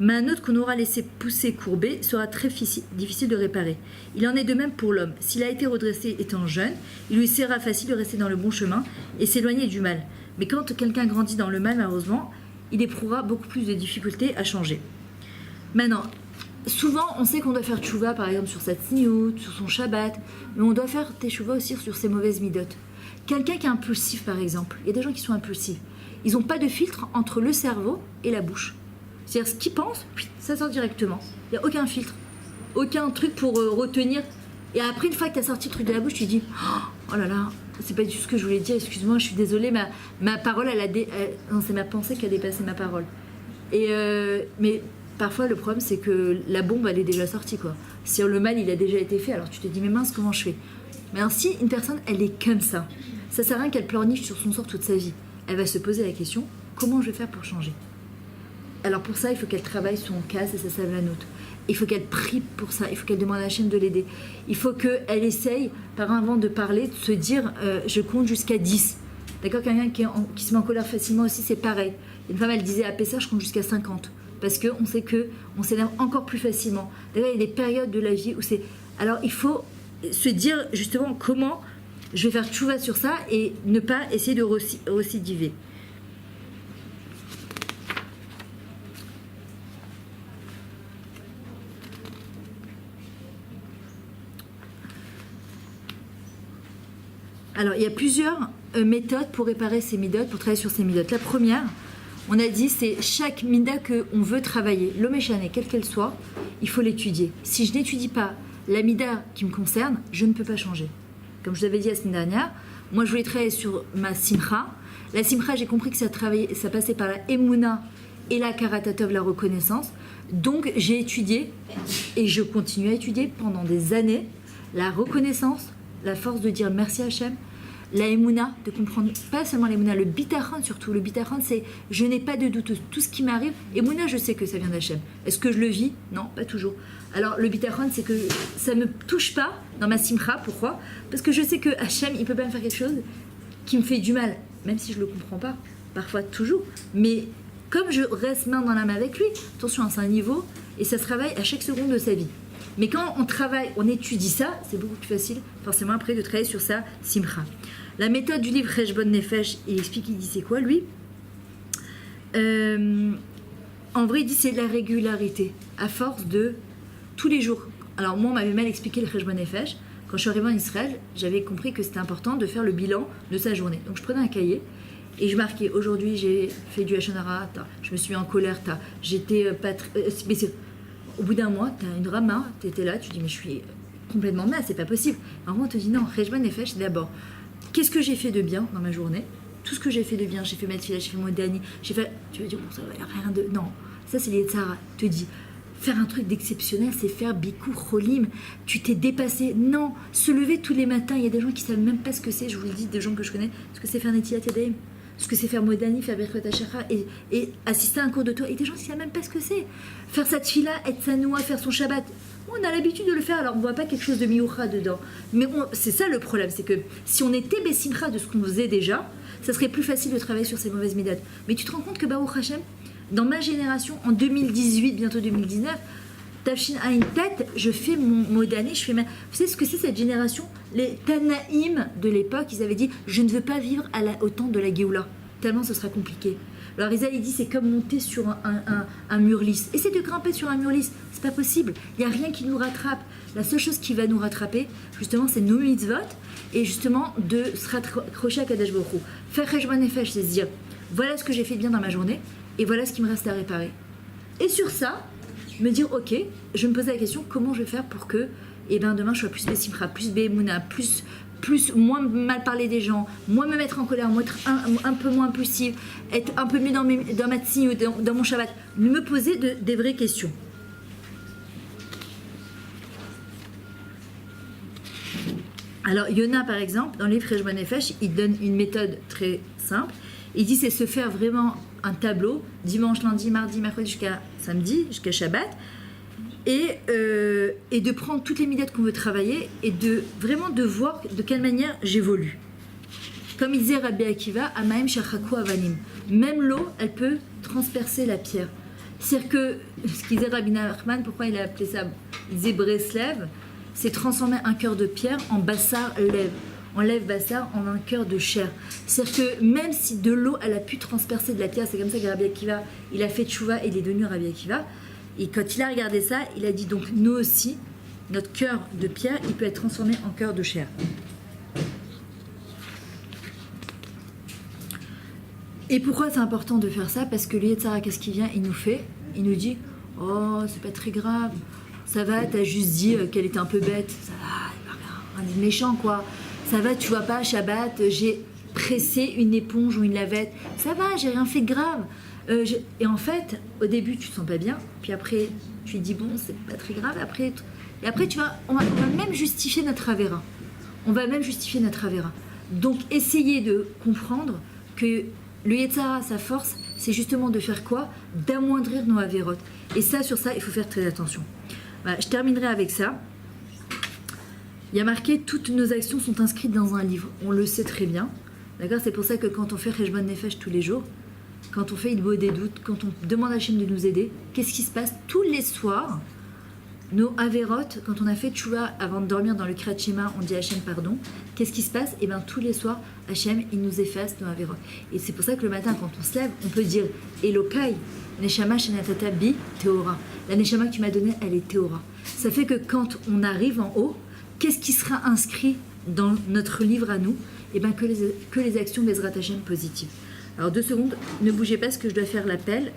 mais un autre qu'on aura laissé pousser courbé sera très difficile de réparer. Il en est de même pour l'homme. S'il a été redressé étant jeune, il lui sera facile de rester dans le bon chemin et s'éloigner du mal. Mais quand quelqu'un grandit dans le mal, malheureusement, il éprouvera beaucoup plus de difficultés à changer. Maintenant, souvent, on sait qu'on doit faire tchouva, par exemple, sur sa tsniout, sur son shabbat, mais on doit faire tchouva aussi sur ses mauvaises midotes. Quelqu'un qui est impulsif, par exemple, il y a des gens qui sont impulsifs. Ils n'ont pas de filtre entre le cerveau et la bouche. C'est-à-dire, ce qu'ils pensent, ça sort directement. Il n'y a aucun filtre, aucun truc pour retenir. Et après, une fois que tu as sorti le truc de la bouche, tu dis « Oh là là, c'est pas du tout ce que je voulais dire, excuse-moi, je suis désolée, ma parole, non, c'est ma pensée qui a dépassé ma parole. » Mais parfois, le problème, c'est que la bombe, elle est déjà sortie, quoi. Si le mal, il a déjà été fait, alors tu te dis « Mais mince, comment je fais ?» Mais ainsi, une personne, elle est comme ça. Ça sert à rien qu'elle pleurniche sur son sort toute sa vie. Elle va se poser la question « Comment je vais faire pour changer ?» Alors pour ça, il faut qu'elle travaille son casse et sa savlanout. Il faut qu'elle prie pour ça. Il faut qu'elle demande à la chaîne de l'aider. Il faut qu'elle essaye, par avant de parler, de se dire je compte jusqu'à 10. D'accord. Quelqu'un qui se met en colère facilement aussi, c'est pareil. Une femme, elle disait à Pessah, je compte jusqu'à 50. Parce qu'on sait qu'on s'énerve encore plus facilement. D'ailleurs, il y a des périodes de la vie où c'est... Alors il faut se dire justement comment je vais faire tchouva sur ça et ne pas essayer de récidiver. Alors, il y a plusieurs méthodes pour réparer ces midotes, pour travailler sur ces midotes. La première, on a dit, c'est chaque mida qu'on veut travailler, l'oméchané, quelle qu'elle soit, il faut l'étudier. Si je n'étudie pas la mida qui me concerne, je ne peux pas changer. Comme je vous avais dit la semaine dernière, moi je voulais travailler sur ma simcha. La simcha, j'ai compris que ça passait par la emuna et la karatatov, la reconnaissance. Donc, j'ai étudié, et je continue à étudier pendant des années, la reconnaissance, la force de dire merci à Hachem, la émouna, de comprendre pas seulement l'émouna, le bitachon surtout. Le bitachon, c'est je n'ai pas de doute, tout ce qui m'arrive. Émouna, je sais que ça vient d'Hachem. Est-ce que je le vis? Non, pas toujours. Alors le bitachon, c'est que ça me touche pas dans ma simcha. Pourquoi? Parce que je sais que Hachem, il peut pas me faire quelque chose qui me fait du mal, même si je le comprends pas, parfois toujours. Mais comme je reste main dans la main avec lui, attention, c'est un niveau et ça se travaille à chaque seconde de sa vie. Mais quand on travaille, on étudie ça, c'est beaucoup plus facile, forcément, après, de travailler sur sa simcha. La méthode du livre Cheshbon Nefesh, il explique, il dit c'est quoi, lui? En vrai, il dit c'est la régularité, à force de tous les jours. Alors, moi, on m'avait mal expliqué le Cheshbon Nefesh. Quand je suis arrivée en Israël, j'avais compris que c'était important de faire le bilan de sa journée. Donc, je prenais un cahier et je marquais, aujourd'hui, j'ai fait du Hachon Hara, je me suis mis en colère, j'étais pas très... Au bout d'un mois, tu as une rama, tu étais là, tu dis mais je suis complètement mal, c'est pas possible. En gros, on te dit non, Cheshbon Nefesh, c'est d'abord, qu'est-ce que j'ai fait de bien dans ma journée? Tout ce que j'ai fait de bien, j'ai fait Matfila, j'ai fait Modani, j'ai fait... Tu vas dire, bon, ça va, rien de... Non, ça c'est les Tzara, te dit, faire un truc d'exceptionnel, c'est faire Bikur Cholim, tu t'es dépassé. Non, se lever tous les matins, il y a des gens qui savent même pas ce que c'est, je vous le dis, des gens que je connais, ce que c'est faire Netilat Yadayim, ce que c'est faire Modani, faire Birkot Hashachar et assister à un cours de Torah. Et des gens qui ne savent même pas ce que c'est. Faire sa tfila, être sanoua, faire son Shabbat. On a l'habitude de le faire, alors on ne voit pas quelque chose de mioucha dedans. Mais c'est ça le problème, c'est que si on était bessimcha de ce qu'on faisait déjà, ça serait plus facile de travailler sur ces mauvaises midates. Mais tu te rends compte que Baruch Hashem, dans ma génération, en 2018, bientôt 2019, Tafshin Aïn Tet, je fais mon Modani, je fais ma... Vous savez ce que c'est cette génération? Les Tanaïm de l'époque, ils avaient dit je ne veux pas vivre au temps de la Géoula, tellement ce sera compliqué. Alors Rizal il dit c'est comme monter sur un mur lisse. Essaye de grimper sur un mur lisse, c'est pas possible. Il n'y a rien qui nous rattrape. La seule chose qui va nous rattraper, justement, c'est nos mitzvot et justement de se raccrocher à Kadosh Baruch Hu. Faire Cheshbon Nefesh, c'est se dire voilà ce que j'ai fait de bien dans ma journée et voilà ce qui me reste à réparer. Et sur ça, me dire ok, je me posais la question comment je vais faire pour que demain je sois plus Bessimcha, plus Be'emouna, moins mal parler des gens, moins me mettre en colère, moins être un peu moins impulsive, être un peu mieux dans ma tsni ou dans mon Shabbat, me poser des vraies questions. Alors Yona par exemple, dans le livre Cheshbon Nefesh, il donne une méthode très simple. Il dit c'est se faire vraiment un tableau dimanche, lundi, mardi, mercredi jusqu'à samedi, jusqu'à Shabbat, et de prendre toutes les midates qu'on veut travailler et de vraiment de voir de quelle manière j'évolue. Comme il disait Rabbi Akiva, Amaim shachaku avanim. Même l'eau, elle peut transpercer la pierre. C'est-à-dire que ce qu'il disait Rabbi Nachman, pourquoi il a appelé ça, il disait Breslev, c'est transformer un cœur de pierre en bassar lève. En lève bassar en un cœur de chair. C'est-à-dire que même si de l'eau elle a pu transpercer de la pierre, c'est comme ça que Rabbi Akiva, il a fait tchouva et il est devenu Rabbi Akiva. Et quand il a regardé ça, il a dit donc nous aussi, notre cœur de pierre, il peut être transformé en cœur de chair. Et pourquoi c'est important de faire ça? Parce que le Yetzer Hara, qu'est-ce qu'il vient? Il nous fait, il nous dit, oh c'est pas très grave, ça va, t'as juste dit qu'elle était un peu bête, ça va, rien de méchant quoi. Ça va, tu vois pas, Shabbat, j'ai pressé une éponge ou une lavette. Ça va, j'ai rien fait de grave. Et en fait, au début, tu te sens pas bien. Puis après, tu te dis, bon, c'est pas très grave. Et après, tu vois, on va même justifier notre Avera. On va même justifier notre Avera. Donc, essayez de comprendre que le Yetzer Hara, sa force, c'est justement de faire quoi? D'amoindrir nos Averot. Et ça, sur ça, il faut faire très attention. Voilà, je terminerai avec ça. Il y a marqué, toutes nos actions sont inscrites dans un livre. On le sait très bien. D'accord? C'est pour ça que quand on fait Cheshbon Nefesh tous les jours, quand on fait Hilbo des doutes, quand on demande à Hachem de nous aider, qu'est-ce qui se passe? Tous les soirs, nos Averot, quand on a fait Tchouva avant de dormir dans le Kriyat Shema, on dit à Hachem pardon. Qu'est-ce qui se passe? Et bien tous les soirs, Hachem, il nous efface nos Averot. Et c'est pour ça que le matin, quand on se lève, on peut dire Elokai, Neshama Shenatata Bi Teora. La Neshama que tu m'as donnée, elle est Teora. Ça fait que quand on arrive en haut, qu'est-ce qui sera inscrit dans notre livre à nous? Eh bien, que les actions Bezrat Hachem positives. Alors 2 secondes, ne bougez pas parce que je dois faire l'appel